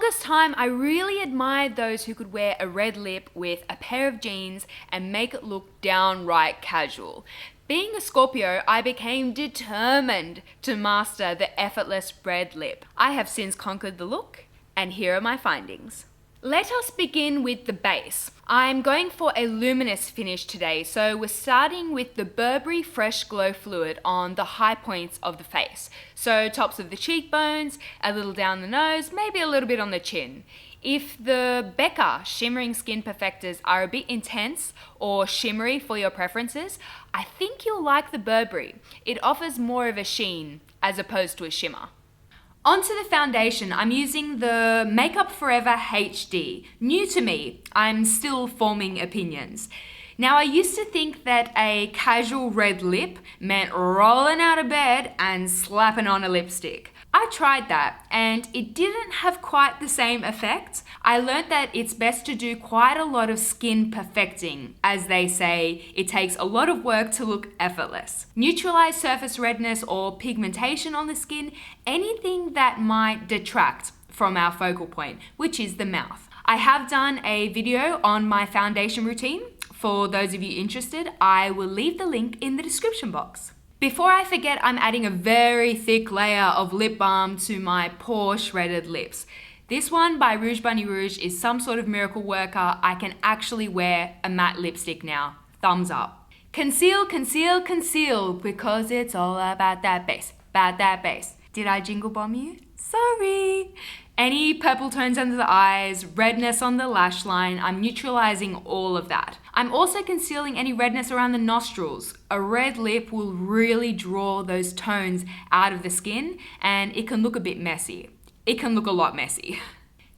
longest time, I really admired those who could wear a red lip with a pair of jeans and make it look downright casual. Being a Scorpio, I became determined to master the effortless red lip. I have since conquered the look, and here are my findings. Let us begin with the base. I'm going for a luminous finish today, so we're starting with the Burberry Fresh Glow Fluid on the high points of the face. So tops of the cheekbones, a little down the nose, maybe a little bit on the chin. If the Becca Shimmering Skin Perfectors are a bit intense or shimmery for your preferences, I think you'll like the Burberry. It offers more of a sheen as opposed to a shimmer. Onto the foundation, I'm using the Makeup Forever HD. New to me, I'm still forming opinions. Now, I used to think that a casual red lip meant rolling out of bed and slapping on a lipstick. I tried that and it didn't have quite the same effect. I learned that it's best to do quite a lot of skin perfecting. As they say, it takes a lot of work to look effortless. Neutralize surface redness or pigmentation on the skin, anything that might detract from our focal point, which is the mouth. I have done a video on my foundation routine. For those of you interested, I will leave the link in the description box. Before I forget, I'm adding a very thick layer of lip balm to my pore shredded lips. This one by Rouge Bunny Rouge is some sort of miracle worker. I can actually wear a matte lipstick now. Thumbs up. Conceal, conceal, conceal, because it's all about that base, about that base. Did I jingle bomb you? Sorry. Any purple tones under the eyes, redness on the lash line, I'm neutralizing all of that. I'm also concealing any redness around the nostrils. A red lip will really draw those tones out of the skin and it can look a bit messy. It can look a lot messy.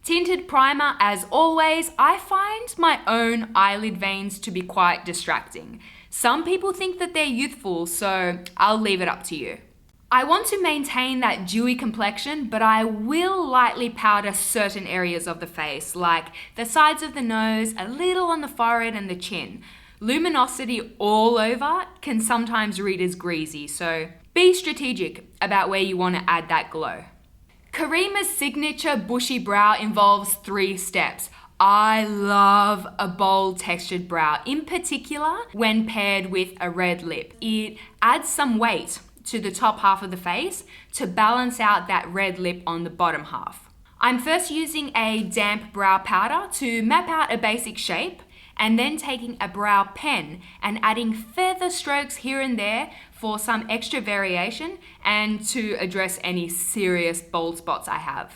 Tinted primer, as always. I find my own eyelid veins to be quite distracting. Some people think that they're youthful, so I'll leave it up to you. I want to maintain that dewy complexion, but I will lightly powder certain areas of the face, like the sides of the nose, a little on the forehead and the chin. Luminosity all over can sometimes read as greasy, so be strategic about where you want to add that glow. Creme's signature bushy brow involves 3 steps. I love a bold textured brow, in particular when paired with a red lip. It adds some weight to the top half of the face to balance out that red lip on the bottom half. I'm first using a damp brow powder to map out a basic shape, and then taking a brow pen and adding feather strokes here and there for some extra variation and to address any serious bold spots I have.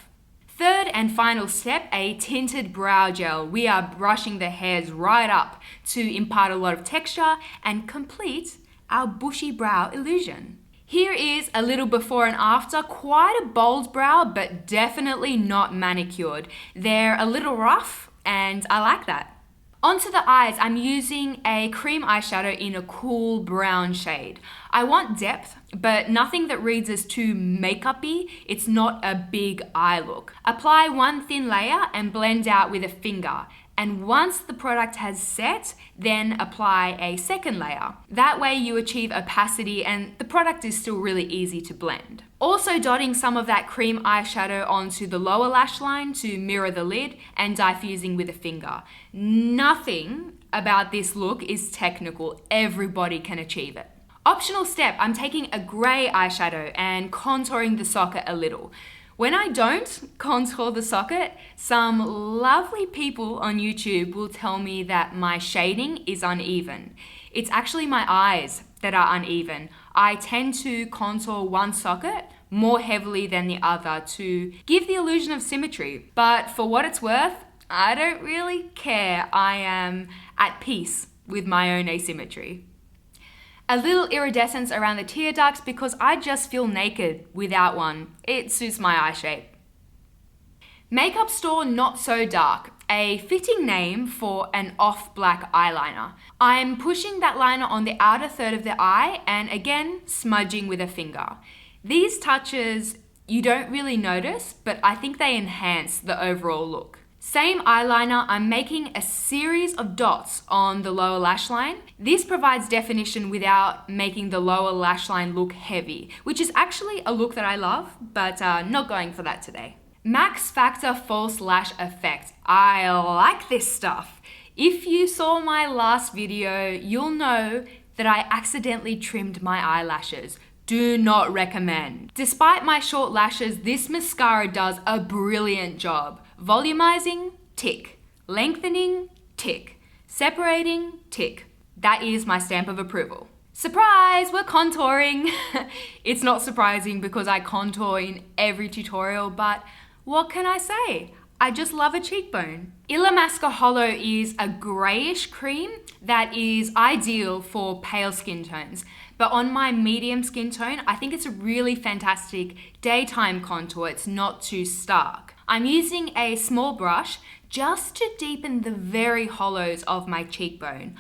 Third and final step, a tinted brow gel. We are brushing the hairs right up to impart a lot of texture and complete our bushy brow illusion. Here is a little before and after, quite a bold brow, but definitely not manicured. They're a little rough and I like that. Onto the eyes, I'm using a cream eyeshadow in a cool brown shade. I want depth, but nothing that reads as too makeup-y. It's not a big eye look. Apply one thin layer and blend out with a finger. And once the product has set, then apply a second layer. That way you achieve opacity and the product is still really easy to blend. Also dotting some of that cream eyeshadow onto the lower lash line to mirror the lid and diffusing with a finger. Nothing about this look is technical. Everybody can achieve it. Optional step, I'm taking a grey eyeshadow and contouring the socket a little. When I don't contour the socket, some lovely people on YouTube will tell me that my shading is uneven. It's actually my eyes that are uneven. I tend to contour one socket more heavily than the other to give the illusion of symmetry. But for what it's worth, I don't really care. I am at peace with my own asymmetry. A little iridescence around the tear ducts because I just feel naked without one. It suits my eye shape. Makeup Store Not So Dark, a fitting name for an off black eyeliner. I'm pushing that liner on the outer third of the eye and again smudging with a finger. These touches you don't really notice, but I think they enhance the overall look. Same eyeliner, I'm making a series of dots on the lower lash line. This provides definition without making the lower lash line look heavy, which is actually a look that I love, but not going for that today. Max Factor False Lash Effect. I like this stuff. If you saw my last video, you'll know that I accidentally trimmed my eyelashes. Do not recommend. Despite my short lashes, this mascara does a brilliant job. Volumizing, tick. Lengthening, tick. Separating, tick. That is my stamp of approval. Surprise, we're contouring. It's not surprising because I contour in every tutorial, but what can I say? I just love a cheekbone. Illamasqua Hollow is a grayish cream that is ideal for pale skin tones. But on my medium skin tone, I think it's a really fantastic daytime contour. It's not too stark. I'm using a small brush just to deepen the very hollows of my cheekbone.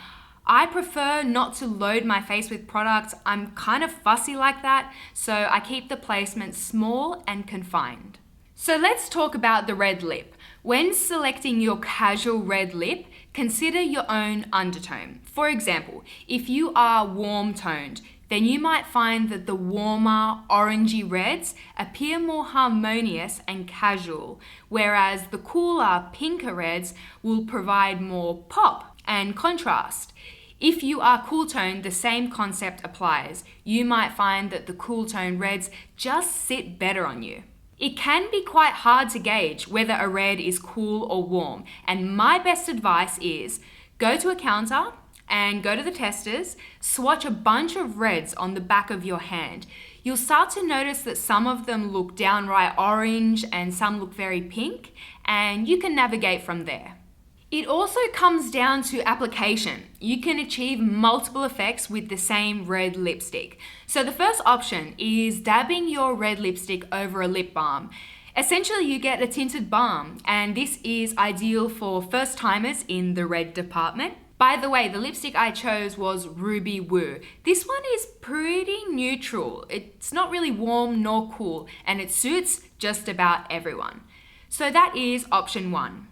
I prefer not to load my face with products. I'm kind of fussy like that, so I keep the placement small and confined. So let's talk about the red lip. When selecting your casual red lip, consider your own undertone. For example, if you are warm toned, then you might find that the warmer orangey reds appear more harmonious and casual, whereas the cooler pinker reds will provide more pop and contrast. If you are cool toned, the same concept applies. You might find that the cool tone reds just sit better on you. It can be quite hard to gauge whether a red is cool or warm, and my best advice is go to a counter and go to the testers, swatch a bunch of reds on the back of your hand. You'll start to notice that some of them look downright orange and some look very pink, and you can navigate from there. It also comes down to application. You can achieve multiple effects with the same red lipstick. So the first option is dabbing your red lipstick over a lip balm. Essentially, you get a tinted balm, and this is ideal for first timers in the red department. By the way, the lipstick I chose was Ruby Woo. This one is pretty neutral. It's not really warm nor cool, and it suits just about everyone. So that is option 1.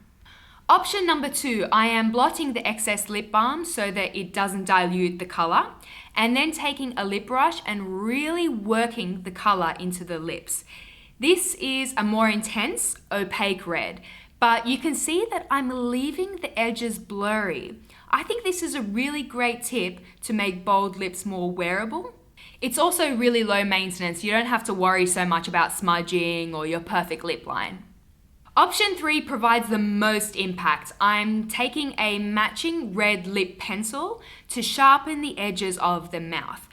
Option number 2, I am blotting the excess lip balm so that it doesn't dilute the color, and then taking a lip brush and really working the color into the lips. This is a more intense, opaque red, but you can see that I'm leaving the edges blurry. I think this is a really great tip to make bold lips more wearable. It's also really low maintenance. You don't have to worry so much about smudging or your perfect lip line. Option 3 provides the most impact. I'm taking a matching red lip pencil to sharpen the edges of the mouth.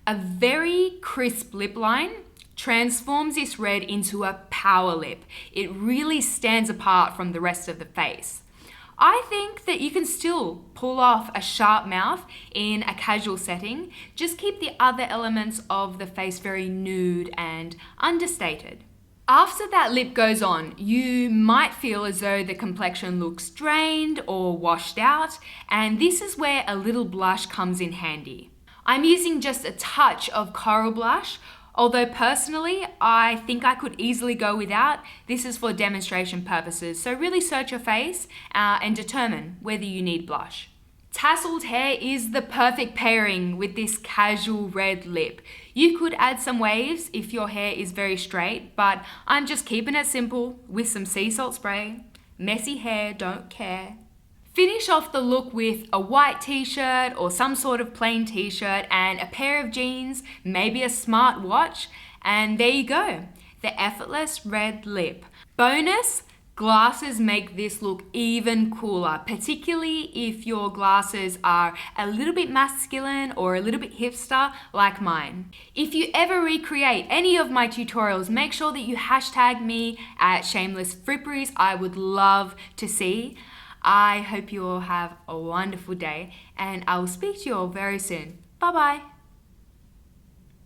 A very crisp lip line transforms this red into a power lip. It really stands apart from the rest of the face. I think that you can still pull off a sharp mouth in a casual setting. Just keep the other elements of the face very nude and understated. After that lip goes on, you might feel as though the complexion looks drained or washed out, and this is where a little blush comes in handy. I'm using just a touch of coral blush, although personally, I think I could easily go without. This is for demonstration purposes, so really search your face and determine whether you need blush. Tasseled hair is the perfect pairing with this casual red lip. You could add some waves if your hair is very straight, but I'm just keeping it simple with some sea salt spray. Messy hair, don't care. Finish off the look with a white t-shirt or some sort of plain t-shirt and a pair of jeans, maybe a smart watch, and there you go, the effortless red lip. Bonus, glasses make this look even cooler, particularly if your glasses are a little bit masculine or a little bit hipster like mine. If you ever recreate any of my tutorials, make sure that you hashtag me at SHAMELESSFRIPPERIES. I would love to see. I hope you all have a wonderful day, and I will speak to you all very soon. Bye bye.